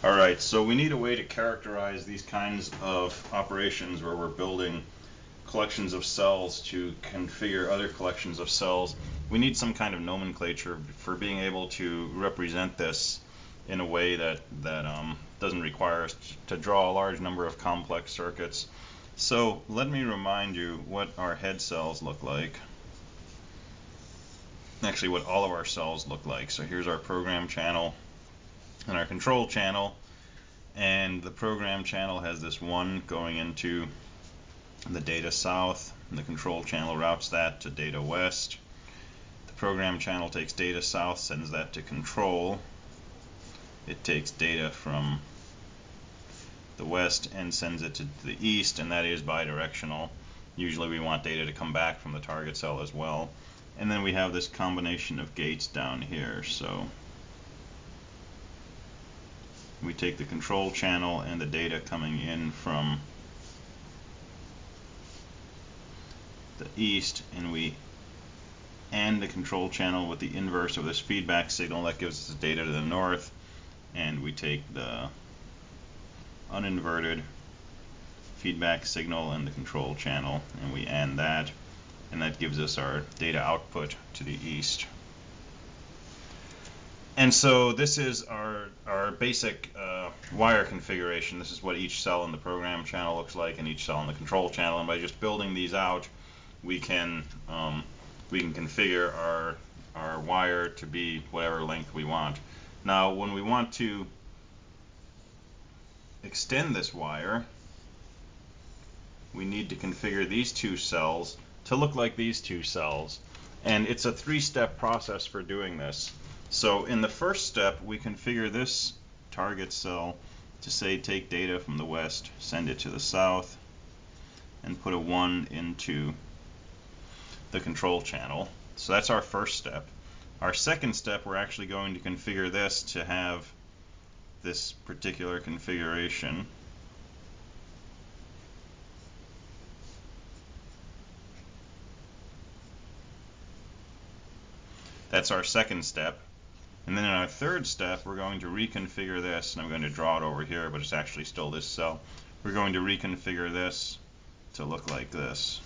Alright, so we need a way to characterize these kinds of operations where we're building collections of cells to configure other collections of cells. We need some kind of nomenclature for being able to represent this in a way that doesn't require us to draw a large number of complex circuits. So let me remind you what our head cells look like. Actually, what all of our cells look like. So here's our program channel and our control channel, and the program channel has this 1 going into the data south, and the control channel routes that to data west. The program channel takes data south, sends that to control. It takes data from the west and sends it to the east, and that is bidirectional. Usually we want data to come back from the target cell as well. And then we have this combination of gates down here. So we take the control channel and the data coming in from the east, and we AND the control channel with the inverse of this feedback signal. That gives us data to the north, and we take the uninverted feedback signal and the control channel, and we AND that, and that gives us our data output to the east. And so this is our basic wire configuration. This is what each cell in the program channel looks like, and each cell in the control channel. And by just building these out, we can configure our wire to be whatever length we want. Now, when we want to extend this wire, we need to configure these two cells to look like these two cells. And it's a 3-step process for doing this. So in the first step, we configure this target cell to say take data from the west, send it to the south, and put a 1 into the control channel. So that's our first step. Our second step, we're actually going to configure this to have this particular configuration. That's our second step. And then in our third step, we're going to reconfigure this, and I'm going to draw it over here, but it's actually still this cell. We're going to reconfigure this to look like this.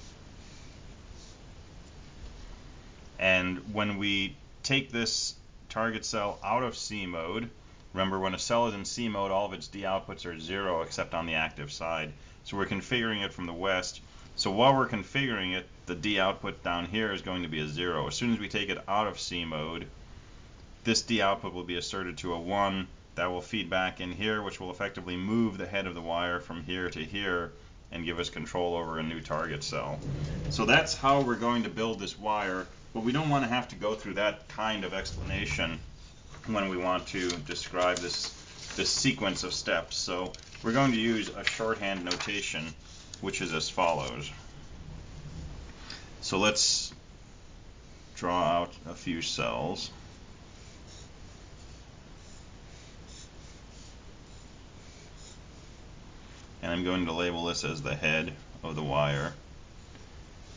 And when we take this target cell out of C mode, remember when a cell is in C mode, all of its D outputs are 0 except on the active side. So we're configuring it from the west. So while we're configuring it, the D output down here is going to be a 0. As soon as we take it out of C mode, this D output will be asserted to a 1. That will feed back in here, which will effectively move the head of the wire from here to here and give us control over a new target cell. So that's how we're going to build this wire, but we don't want to have to go through that kind of explanation when we want to describe this sequence of steps. So we're going to use a shorthand notation, which is as follows. So let's draw out a few cells. And I'm going to label this as the head of the wire,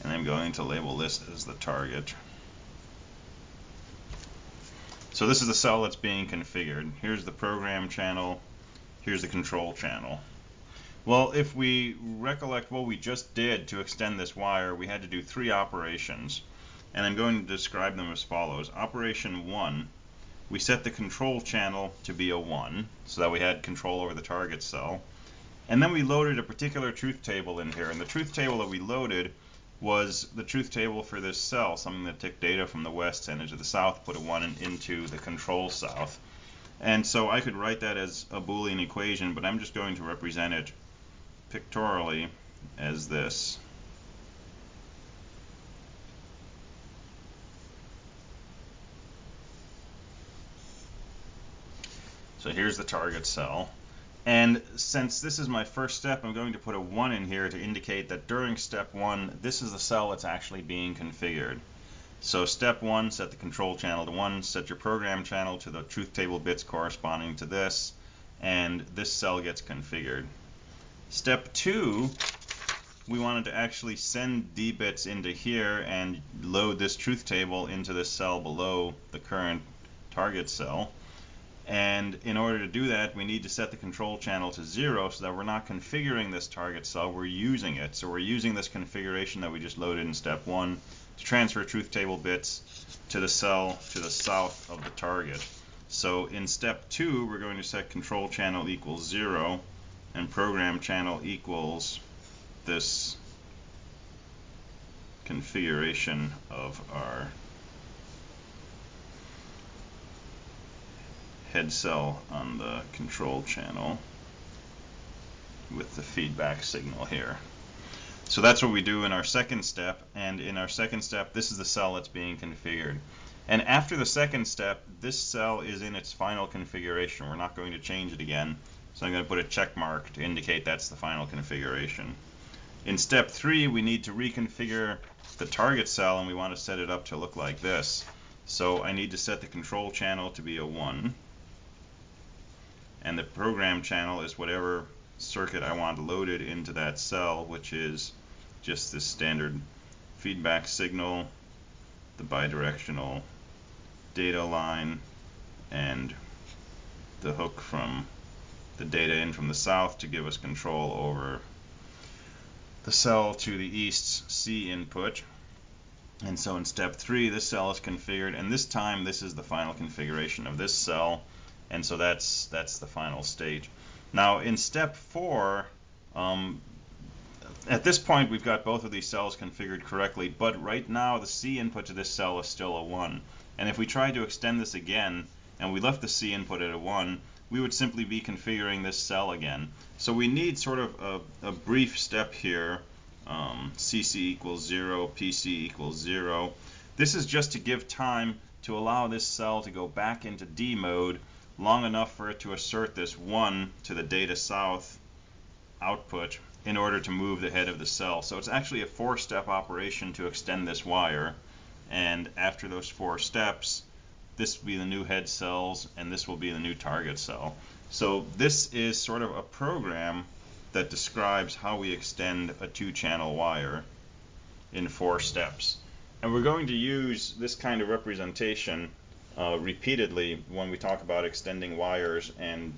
and I'm going to label this as the target. So this is the cell that's being configured. Here's the program channel, here's the control channel. Well, if we recollect what we just did to extend this wire, we had to do 3 operations, and I'm going to describe them as follows. Operation 1, we set the control channel to be a 1, so that we had control over the target cell. And then we loaded a particular truth table in here, and the truth table that we loaded was the truth table for this cell, something that took data from the west, sent it to the south, put a 1 into the control south. And so I could write that as a Boolean equation, but I'm just going to represent it pictorially as this. So here's the target cell. And since this is my first step, I'm going to put a 1 in here to indicate that during step 1, this is the cell that's actually being configured. So step 1, set the control channel to 1, set your program channel to the truth table bits corresponding to this, and this cell gets configured. Step 2, we wanted to actually send D bits into here and load this truth table into this cell below the current target cell. And in order to do that, we need to set the control channel to 0 so that we're not configuring this target cell, we're using it. So we're using this configuration that we just loaded in step 1 to transfer truth table bits to the cell to the south of the target. So in step 2, we're going to set control channel equals 0 and program channel equals this configuration of our head cell on the control channel with the feedback signal here. So that's what we do in our second step, and in our second step, this is the cell that's being configured. And after the second step, this cell is in its final configuration. We're not going to change it again, so I'm going to put a check mark to indicate that's the final configuration. In step 3, we need to reconfigure the target cell, and we want to set it up to look like this. So I need to set the control channel to be a 1, and the program channel is whatever circuit I want loaded into that cell, which is just this standard feedback signal, the bidirectional data line, and the hook from the data in from the south to give us control over the cell to the east's C input. And so in step 3, this cell is configured, and this time this is the final configuration of this cell, and so that's the final state. Now in step 4, at this point we've got both of these cells configured correctly, but right now the C input to this cell is still a 1. And if we tried to extend this again and we left the C input at a 1, we would simply be configuring this cell again. So we need sort of a brief step here, CC equals 0, PC equals 0. This is just to give time to allow this cell to go back into D mode long enough for it to assert this 1 to the data south output in order to move the head of the cell. So it's actually a 4-step operation to extend this wire, and after those 4 steps, this will be the new head cells and this will be the new target cell. So this is sort of a program that describes how we extend a 2-channel wire in 4 steps. And we're going to use this kind of representation repeatedly when we talk about extending wires and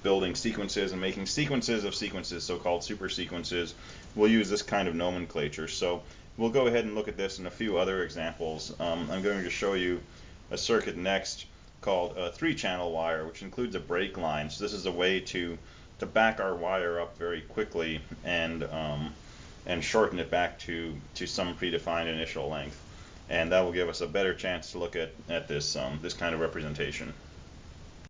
building sequences and making sequences of sequences, so-called super sequences. We'll use this kind of nomenclature. So we'll go ahead and look at this in a few other examples. I'm going to show you a circuit next called a 3-channel wire, which includes a break line. So this is a way to back our wire up very quickly and shorten it back to some predefined initial length. And that will give us a better chance to look at this kind of representation.